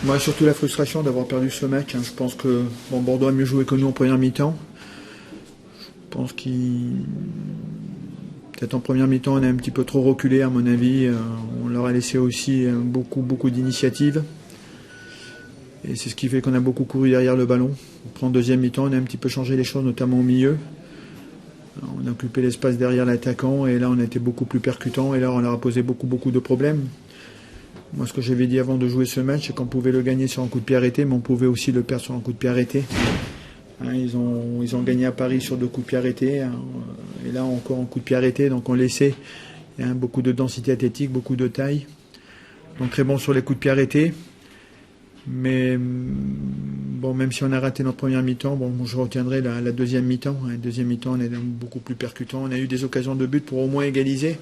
Moi, surtout la frustration d'avoir perdu ce match. Je pense que Bordeaux a mieux joué que nous en première mi-temps. Je pense peut-être en première mi-temps, on a un petit peu trop reculé, à mon avis. On leur a laissé aussi beaucoup d'initiatives. Et c'est ce qui fait qu'on a beaucoup couru derrière le ballon. En deuxième mi-temps, on a un petit peu changé les choses, notamment au milieu. On a occupé l'espace derrière l'attaquant et là, on a été beaucoup plus percutant. Et là, on leur a posé beaucoup de problèmes. Moi, ce que j'avais dit avant de jouer ce match, c'est qu'on pouvait le gagner sur un coup de pied arrêté, mais on pouvait aussi le perdre sur un coup de pied arrêté. Ils ont gagné à Paris sur 2 coups de pied arrêtés, et là encore un coup de pied arrêté, donc on laissait beaucoup de densité athlétique, beaucoup de taille. Donc très bon sur les coups de pied arrêtés. Mais bon, même si on a raté notre première mi-temps, je retiendrai la deuxième mi-temps. La deuxième mi-temps, on est beaucoup plus percutant. On a eu des occasions de but pour au moins égaliser.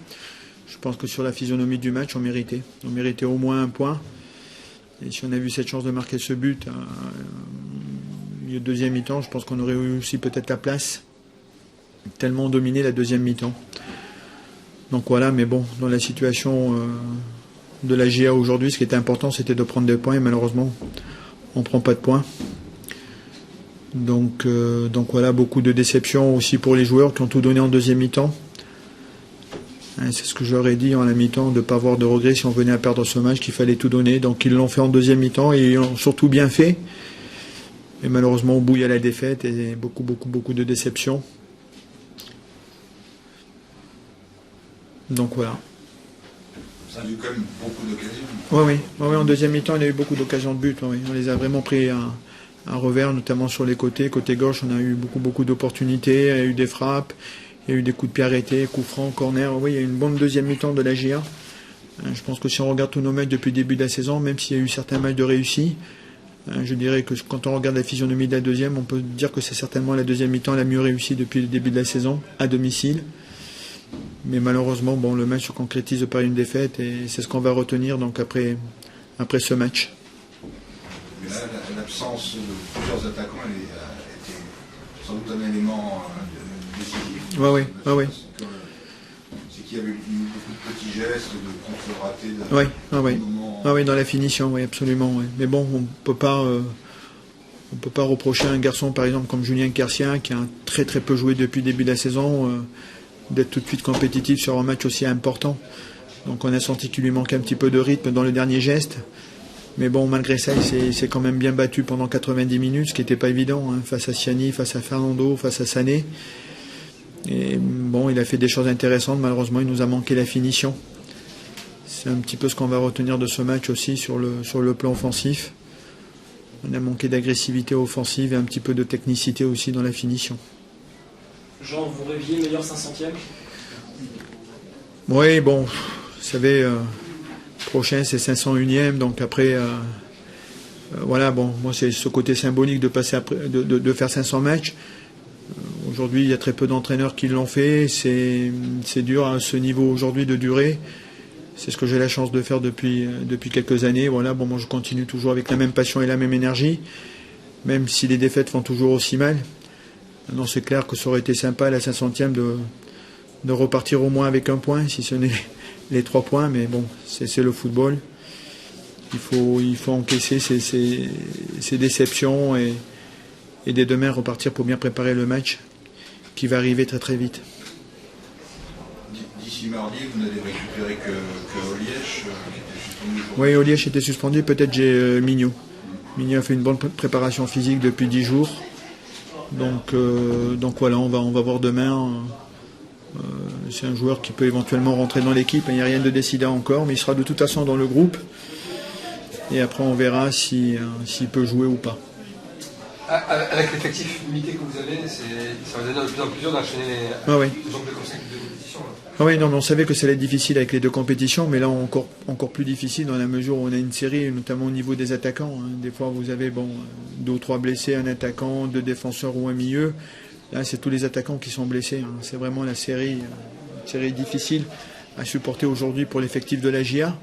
Je pense que sur la physionomie du match, on méritait. On méritait au moins un point. Et si on a vu cette chance de marquer ce but au milieu de deuxième mi-temps, je pense qu'on aurait eu aussi peut-être la place. Tellement dominé la deuxième mi-temps. Donc voilà, mais bon, dans la situation de la GIA aujourd'hui, ce qui était important, c'était de prendre des points. Et malheureusement, on ne prend pas de points. Donc voilà, beaucoup de déception aussi pour les joueurs qui ont tout donné en deuxième mi-temps. C'est ce que je leur ai dit en la mi-temps, de ne pas avoir de regrets si on venait à perdre ce match, qu'il fallait tout donner. Donc ils l'ont fait en deuxième mi-temps et ils l'ont surtout bien fait. Et malheureusement, au bout, il y a la défaite et beaucoup de déception. Donc voilà. Ça a eu quand même beaucoup d'occasions. Oui, en deuxième mi-temps, il y a eu beaucoup d'occasions de but. Oui. On les a vraiment pris à revers, notamment sur les côtés. Côté gauche, on a eu beaucoup d'opportunités, il y a eu des frappes. Il y a eu des coups de pied arrêtés, coups francs, corner. Oui, il y a eu une bonne deuxième mi-temps de la GIA. Je pense que si on regarde tous nos matchs depuis le début de la saison, même s'il y a eu certains matchs de réussis, je dirais que quand on regarde la physionomie de la deuxième, on peut dire que c'est certainement la deuxième mi-temps la mieux réussie depuis le début de la saison, à domicile. Mais malheureusement, le match se concrétise par une défaite et c'est ce qu'on va retenir donc après ce match. Mais là, l'absence de plusieurs attaquants a été sans doute un élément décisif. Oui. C'est qu'il y avait eu beaucoup de petits gestes, de contre ratés. Oui, dans la finition, oui, absolument. Oui. Mais bon, on peut pas reprocher à un garçon, par exemple, comme Julien Quercia, qui a très peu joué depuis le début de la saison, d'être tout de suite compétitif sur un match aussi important. Donc on a senti qu'il lui manquait un petit peu de rythme dans le dernier geste. Mais bon, malgré ça, il s'est quand même bien battu pendant 90 minutes, ce qui n'était pas évident, face à Siani, face à Fernando, face à Sané. Et bon, il a fait des choses intéressantes, malheureusement il nous a manqué la finition. C'est un petit peu ce qu'on va retenir de ce match aussi sur le plan offensif. On a manqué d'agressivité offensive et un petit peu de technicité aussi dans la finition. Jean, vous rêviez meilleur 500e ? Oui, vous savez, prochain c'est 501e, donc après, moi c'est ce côté symbolique de passer de faire 500 matchs. Aujourd'hui, il y a très peu d'entraîneurs qui l'ont fait. C'est dur à ce niveau aujourd'hui de durer. C'est ce que j'ai la chance de faire depuis quelques années. Voilà, moi je continue toujours avec la même passion et la même énergie, même si les défaites font toujours aussi mal. Maintenant, c'est clair que ça aurait été sympa à la 500e de repartir au moins avec un point, si ce n'est les 3 points. Mais bon, c'est le football. Il faut encaisser ces déceptions et dès demain repartir pour bien préparer le match qui va arriver très vite. D'ici mardi, vous n'avez récupéré que Olièche, qui était suspendu. Oui, Olièche était suspendu, peut-être j'ai Mignot. Mignot a fait une bonne préparation physique depuis 10 jours. Donc voilà, on va voir demain. C'est un joueur qui peut éventuellement rentrer dans l'équipe. Il n'y a rien de décidé encore, mais il sera de toute façon dans le groupe. Et après, on verra s'il peut jouer ou pas. Avec l'effectif limité que vous avez, ça va donner de plus en plus dur d'enchaîner les angles de compétition. Oui, non, mais on savait que ça allait être difficile avec les 2 compétitions, mais là encore plus difficile dans la mesure où on a une série, notamment au niveau des attaquants. Des fois, vous avez 2 ou 3 blessés, un attaquant, 2 défenseurs ou un milieu. Là, c'est tous les attaquants qui sont blessés. C'est vraiment une série difficile à supporter aujourd'hui pour l'effectif de la GIA.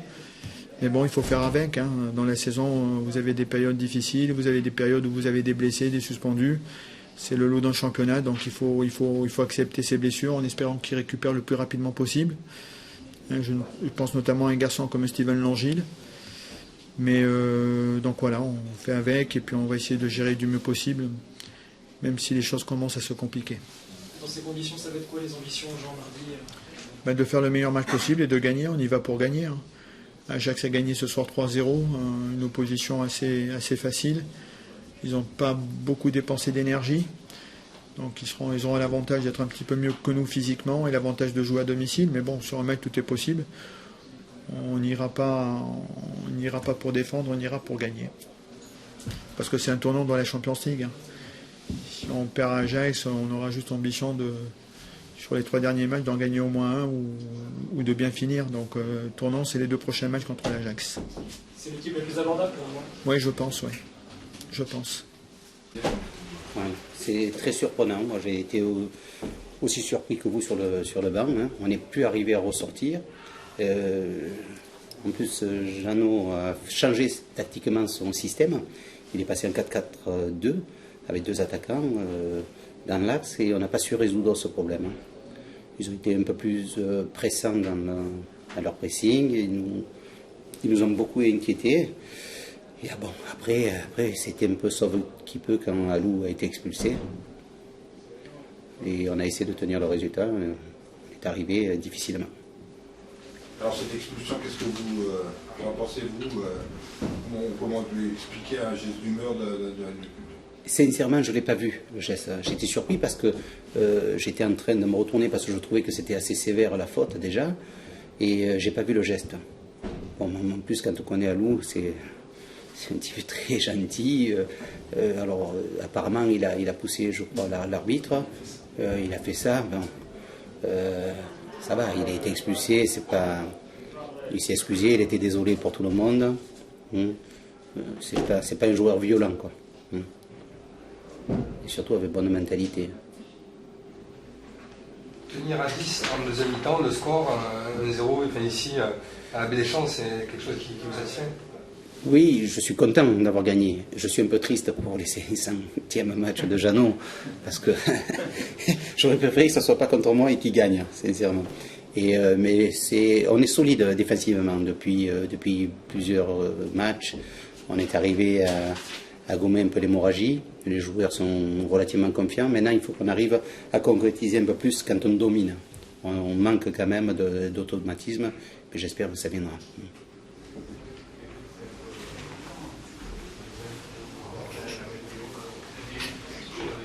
Mais bon, il faut faire avec. Dans la saison, vous avez des périodes difficiles, vous avez des périodes où vous avez des blessés, des suspendus. C'est le lot d'un championnat, donc il faut accepter ces blessures en espérant qu'ils récupèrent le plus rapidement possible. Je pense notamment à un garçon comme Steven Langille. Mais donc voilà, on fait avec et puis on va essayer de gérer du mieux possible, même si les choses commencent à se compliquer. Dans ces conditions, ça va être quoi les ambitions, Jean, mardi? De faire le meilleur match possible et de gagner, on y va pour gagner. Ajax a gagné ce soir 3-0, une opposition assez facile. Ils n'ont pas beaucoup dépensé d'énergie, donc ils auront l'avantage d'être un petit peu mieux que nous physiquement et l'avantage de jouer à domicile, mais bon, sur un match tout est possible. On n'ira pas pour défendre, on ira pour gagner. Parce que c'est un tournant dans la Champions League. Si on perd à Ajax, on aura juste ambition sur les 3 derniers matchs d'en gagner au moins un ou de bien finir. Donc tournant, c'est les 2 prochains matchs contre l'Ajax. C'est l'équipe la plus abordable pour moi. Oui, je pense, oui. Je pense. Ouais, c'est très surprenant. Moi, j'ai été aussi surpris que vous sur le banc. Hein. On n'est plus arrivé à ressortir. En plus, Jeannot a changé tactiquement son système. Il est passé en 4-4-2 avec 2 attaquants dans l'axe et on n'a pas su résoudre ce problème. Hein. Ils ont été un peu plus pressants dans leur pressing. Ils nous ont beaucoup inquiétés. Et bon, après c'était un peu sauve qui peut quand Alou a été expulsé. Et on a essayé de tenir le résultat. On est arrivé difficilement. Alors cette expulsion, qu'est-ce que vous en pensez-vous comment vous expliquer un geste d'humeur Sincèrement, je ne l'ai pas vu, le geste. J'étais surpris parce que j'étais en train de me retourner parce que je trouvais que c'était assez sévère la faute déjà. Et j'ai pas vu le geste. Bon, en plus, quand on connaît Alou, c'est un type très gentil. Alors, apparemment, il a poussé, je crois, l'arbitre. Il a fait ça. Bon, ça va, il a été expulsé. Il s'est excusé, il était désolé pour tout le monde. C'est pas un joueur violent, quoi. Et surtout avec bonne mentalité. Tenir à 10 en deuxième mi-temps, le score 1-0, enfin ici à la Baie des Champs, c'est quelque chose qui vous satisfait? Oui, je suis content d'avoir gagné. Je suis un peu triste pour les 5e match de Jeannot, parce que j'aurais préféré que ce ne soit pas contre moi et qu'il gagne, sincèrement. Mais on est solide défensivement depuis plusieurs matchs. On est arrivé à gommer un peu l'hémorragie. Les joueurs sont relativement confiants. Maintenant, il faut qu'on arrive à concrétiser un peu plus quand on domine. On manque quand même d'automatisme, mais j'espère que ça viendra.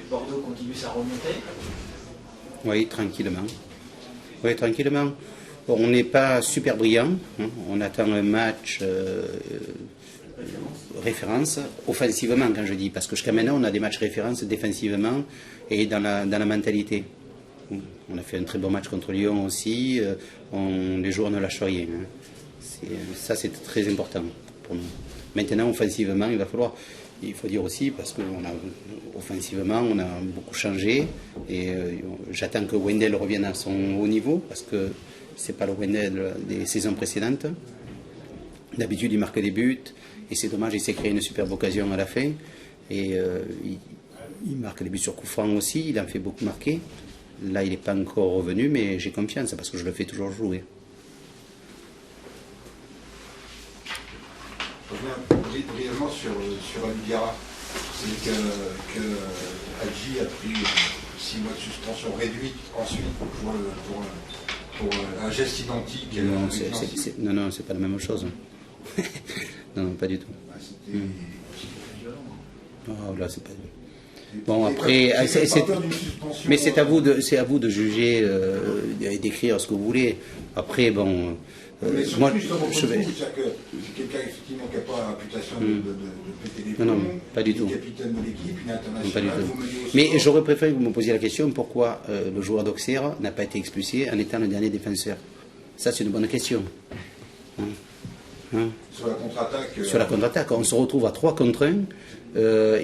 Bordeaux continue sa remontée. Oui, tranquillement. Oui, tranquillement. Bon, on n'est pas super brillant. Hein. On attend un match référence offensivement, quand je dis. Parce que jusqu'à maintenant, on a des matchs référence défensivement et dans la mentalité. On a fait un très bon match contre Lyon aussi. Les joueurs ne lâchent rien. Hein. Ça, c'est très important pour nous. Maintenant, offensivement, il faut dire aussi, parce qu'offensivement, on a beaucoup changé. Et j'attends que Wendel revienne à son haut niveau, parce que ce n'est pas le Wendel des saisons précédentes. D'habitude, il marque des buts. Et c'est dommage, il s'est créé une superbe occasion à la fin. Et il marque des buts sur coup franc aussi. Il en fait beaucoup marquer. Là, il n'est pas encore revenu, mais j'ai confiance, parce que je le fais toujours jouer. Je reviens brièvement sur Alugara. C'est que Hadji a pris 6 mois de suspension réduite ensuite pour un geste identique. Non, c'est pas la même chose. Non, pas du tout. Oh, là, c'est pas. Bon, après, mais c'est à vous de juger et d'écrire ce que vous voulez. Après, bon. Moi, je vais. C'est quelqu'un effectivement qui n'a pas la réputation de péter les plombs. Non, pas du tout. Capitaine de l'équipe, une internationale. Pas du tout. Mais j'aurais préféré que vous me posiez la question pourquoi le joueur d'Auxerre n'a pas été expulsé en étant le dernier défenseur. Ça, c'est une bonne question. Sur la contre-attaque. Sur la contre-attaque, on se retrouve à 3 contre 1.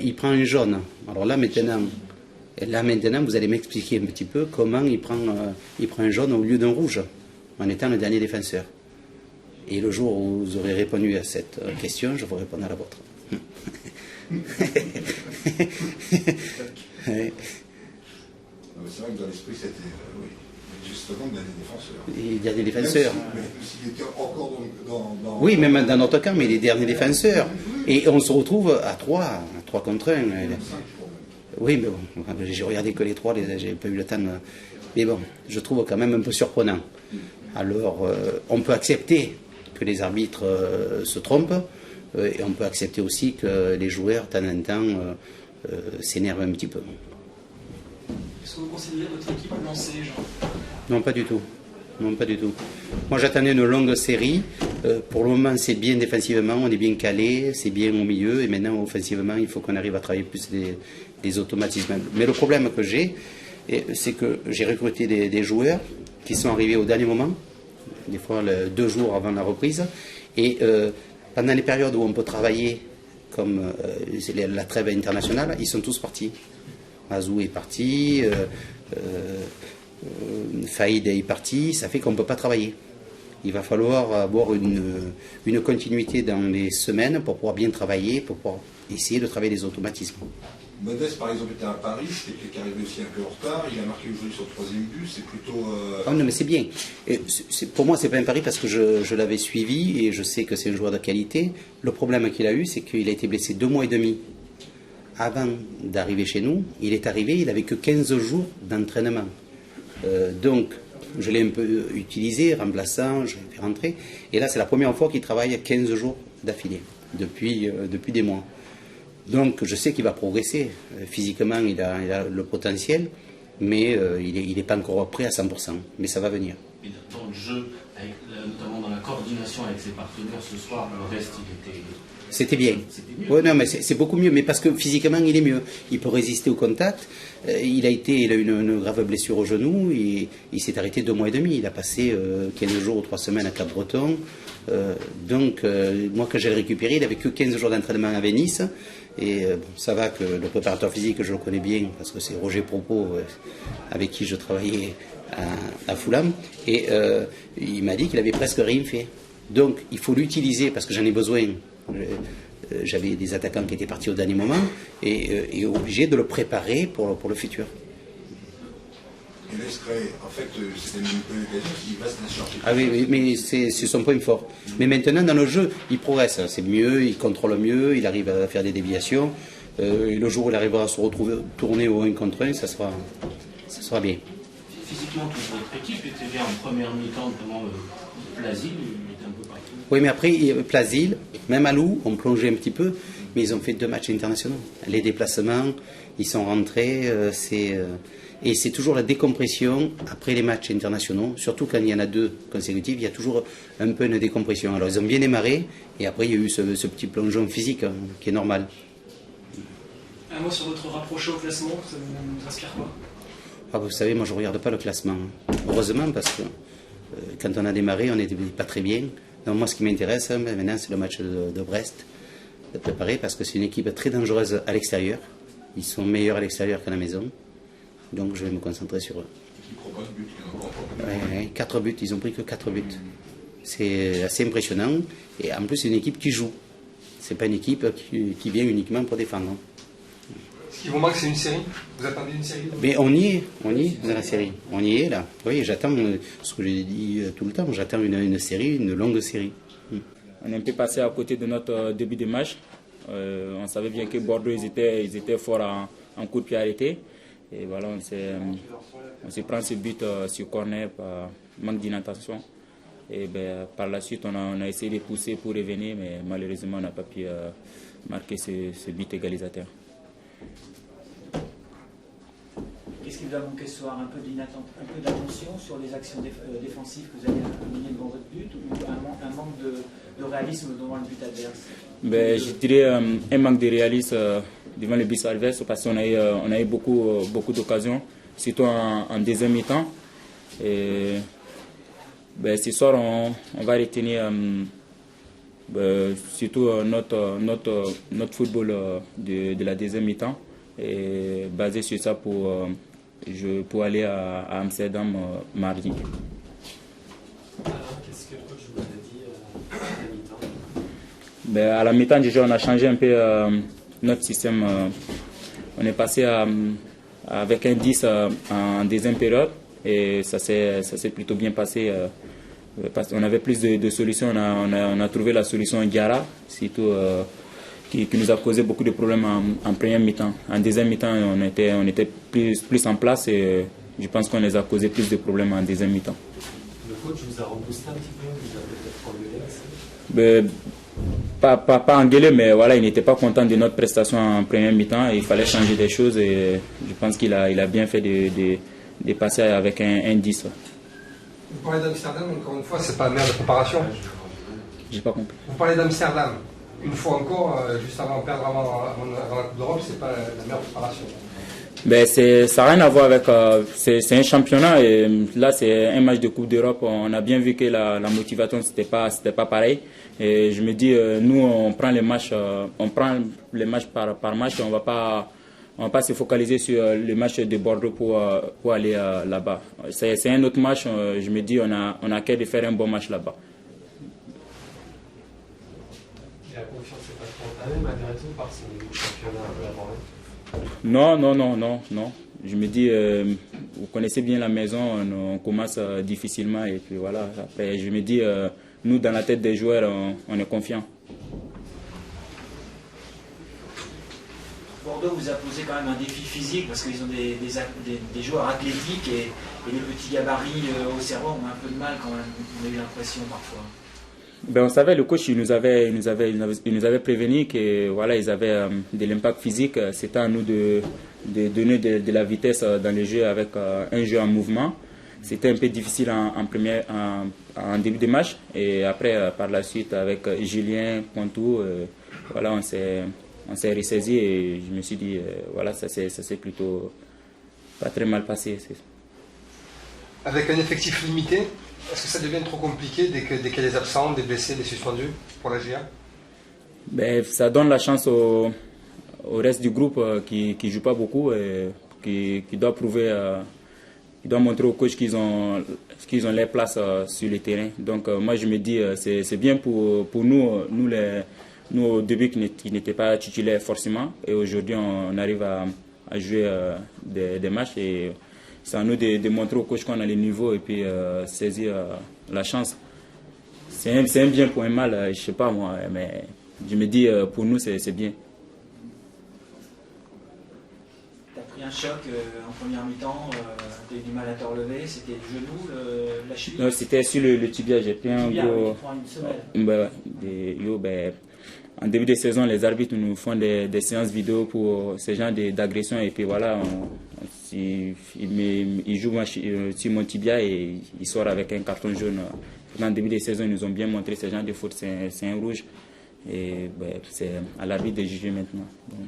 Il prend un jaune. Alors là maintenant, vous allez m'expliquer un petit peu comment il prend un jaune au lieu d'un rouge en étant le dernier défenseur. Et le jour où vous aurez répondu à cette question, je vous répondrai à la vôtre. C'est vrai que dans l'esprit, c'était... oui. Justement, il y a des défenseurs. Il y a des défenseurs. Mais s'il était encore dans... Oui, même dans notre camp, mais les derniers défenseurs. Et on se retrouve à 3 contre 1. Oui, mais bon, j'ai regardé que les 3, j'ai pas eu le temps. Mais bon, je trouve quand même un peu surprenant. Alors, on peut accepter que les arbitres se trompent, et on peut accepter aussi que les joueurs, de temps en temps, s'énervent un petit peu. Est-ce que vous considérez votre équipe lancée, Jean? Non, pas du tout. Non, pas du tout. Moi, j'attendais une longue série. Pour le moment, c'est bien défensivement, on est bien calé, c'est bien au milieu. Et maintenant, offensivement, il faut qu'on arrive à travailler plus les automatismes. Mais le problème que j'ai, c'est que j'ai recruté des joueurs qui sont arrivés au dernier moment, des fois 2 jours avant la reprise. Et pendant les périodes où on peut travailler, comme la trêve internationale, ils sont tous partis. Azou est parti, Faïd est parti, ça fait qu'on ne peut pas travailler. Il va falloir avoir une continuité dans les semaines pour pouvoir bien travailler, pour pouvoir essayer de travailler les automatismes. Modeste, par exemple, était à Paris, c'était quelqu'un qui arrivait aussi un peu en retard, il a marqué aujourd'hui sur le 3e but, c'est plutôt... Ah non, mais c'est bien. Pour moi, c'est pas un pari parce que je l'avais suivi et je sais que c'est un joueur de qualité. Le problème qu'il a eu, c'est qu'il a été blessé 2 mois et demi avant d'arriver chez nous. Il est arrivé, il n'avait que 15 jours d'entraînement. Donc, je l'ai un peu utilisé, remplaçant, je l'ai fait rentrer. Et là, c'est la première fois qu'il travaille 15 jours d'affilée, depuis des mois. Donc, je sais qu'il va progresser. Physiquement, il a le potentiel, mais il n'est pas encore prêt à 100%. Mais ça va venir. Et dans le jeu, notamment dans la coordination avec ses partenaires ce soir, le reste, il était... C'était bien. Oui, non, mais c'est beaucoup mieux. Mais parce que physiquement, il est mieux. Il peut résister au contact. Il a eu une grave blessure au genou. Il s'est arrêté 2 mois et demi. Il a passé 15 jours ou 3 semaines à Cap-Breton. Donc, moi, quand j'ai récupéré, il n'avait que 15 jours d'entraînement à Nice. Et bon, ça va que le préparateur physique, je le connais bien, parce que c'est Roger Propos, avec qui je travaillais à Fulham. Et il m'a dit qu'il avait presque rien fait. Donc, il faut l'utiliser, parce que j'en ai besoin. J'avais des attaquants qui étaient partis au dernier moment et obligé de le préparer pour le futur. Il laisserait, en fait, c'était même pas l'occasion, il va se la chercher. Ah oui, mais c'est son point fort. Mais maintenant, dans le jeu, il progresse. C'est mieux, il contrôle mieux, il arrive à faire des déviations. Et le jour où il arrivera à se retrouver tourner au 1 contre 1, ça sera bien. Physiquement, toute votre équipe était bien en première mi-temps, notamment Plasil, il était un peu partout. Oui, mais après, Plasil, même à Lou, on plongeait un petit peu, mais ils ont fait 2 matchs internationaux. Les déplacements, ils sont rentrés, et c'est toujours la décompression après les matchs internationaux, surtout quand il y en a 2 consécutifs, il y a toujours un peu une décompression. Alors ils ont bien démarré, et après il y a eu ce petit plongeon physique qui est normal. Un mot sur votre rapproché au classement, ça vous inspire quoi? Ah, vous savez, moi je ne regarde pas le classement. Heureusement, parce que quand on a démarré, on n'était pas très bien. Donc moi ce qui m'intéresse maintenant, c'est le match de Brest, de préparer, parce que c'est une équipe très dangereuse à l'extérieur. Ils sont meilleurs à l'extérieur qu'à la maison. Donc je vais me concentrer sur eux. Ils ne prennent pas de but, il y en a encore. Ouais, 4 buts, ils ont pris que 4 buts. C'est assez impressionnant. Et en plus, c'est une équipe qui joue. C'est pas une équipe qui vient uniquement pour défendre. Ce qui vous manque, c'est une série. Vous attendez une série? Mais on y est dans la série. On y est là. Oui, j'attends ce que j'ai dit tout le temps. J'attends une série, une longue série. On est un peu passé à côté de notre début de match. On savait bien que Bordeaux, ils étaient forts en coup de pied arrêté. Et voilà, on s'est pris ce but sur corner par manque d'inattention. Et par la suite, on a essayé de pousser pour revenir, mais malheureusement, on n'a pas pu marquer ce but égalisateur. Qu'est-ce qui vous a manqué ce soir? Un peu d'attention sur les actions défensives que vous avez menées devant votre but, ou un manque de réalisme devant le but adverse? Je dirais un manque de réalisme devant le but adverse, parce qu'on a eu beaucoup d'occasions, surtout en deuxième mi-temps. Et ce soir, on va retenir surtout notre football de la deuxième mi-temps, et basé sur ça pour aller à Amsterdam mardi. Alors, qu'est-ce que le coach vous a dit à la mi-temps? À la mi-temps, déjà, on a changé un peu notre système. On est passé avec un 10 en deuxième période, et ça s'est plutôt bien passé. Parce qu'on avait plus de solutions. On a trouvé la solution Diarra, surtout qui nous a causé beaucoup de problèmes en première mi-temps. En deuxième mi-temps, on était plus en place et je pense qu'on les a causé plus de problèmes en deuxième mi-temps. Le coach vous a reboosté un petit peu, vous avez peut-être engueulé? Pas engueulé, mais voilà, il n'était pas content de notre prestation en première mi-temps. Il fallait changer des choses et je pense qu'il a bien fait de passer avec un 10. Vous parlez d'Amsterdam, encore une fois, c'est pas la meilleure de préparation. J'ai pas compris. Vous parlez d'Amsterdam, une fois encore, juste avant de perdre avant la Coupe d'Europe, c'est pas la meilleure préparation. Ben ça n'a rien à voir avec. C'est un championnat et là c'est un match de Coupe d'Europe. On a bien vu que la motivation c'était pas pareil. Et je me dis, nous on prend les matchs par match. On va pas se focaliser sur le match de Bordeaux pour aller là-bas. C'est un autre match. Je me dis, on a qu'à de faire un bon match là-bas. Et la confiance n'est pas trop entamée malgré tout par ce championnat un peu abordé? Non. Je me dis, vous connaissez bien la maison, on commence difficilement et puis voilà. Après, je me dis, nous dans la tête des joueurs, on est confiants. Bordeaux vous a posé quand même un défi physique parce qu'ils ont des joueurs athlétiques et les petits gabarits au cerveau ont un peu de mal quand même, on a eu l'impression parfois. Ben, on savait, le coach il nous avait prévenu que voilà, ils avaient de l'impact physique. C'était à nous de donner de la vitesse dans le jeu avec un jeu en mouvement. C'était un peu difficile en début de match et après par la suite avec Julien, Pontou, voilà, on s'est ressaisi et je me suis dit voilà, ça s'est plutôt pas très mal passé. Avec un effectif limité, est-ce que ça devient trop compliqué dès qu'il y a des absents, des blessés, des suspendus pour la GIA? Ben, ça donne la chance au reste du groupe qui ne joue pas beaucoup et qui doit prouver, qui doit montrer aux coachs qu'ils ont leur place sur le terrain. Donc moi je me dis c'est bien pour nous au début qui n'étaient pas titulaires forcément et aujourd'hui on arrive à jouer des matchs et c'est à nous de montrer aux coachs qu'on a le niveau et puis saisir la chance. C'est un bien pour un mal, je ne sais pas moi, mais je me dis pour nous c'est bien. Tu as pris un choc en première mi-temps, tu as eu du mal à te relever, c'était le genou, la cheville? Non, c'était sur le tibia, j'ai pris un gros... Une semelle. En début de saison, les arbitres nous font des séances vidéo pour ce genre d'agression et puis voilà, il joue sur mon tibia et il sort avec un carton jaune. En début de saison, ils nous ont bien montré ce genre de faute, c'est un rouge et c'est à l'arbitre de juger maintenant. Donc.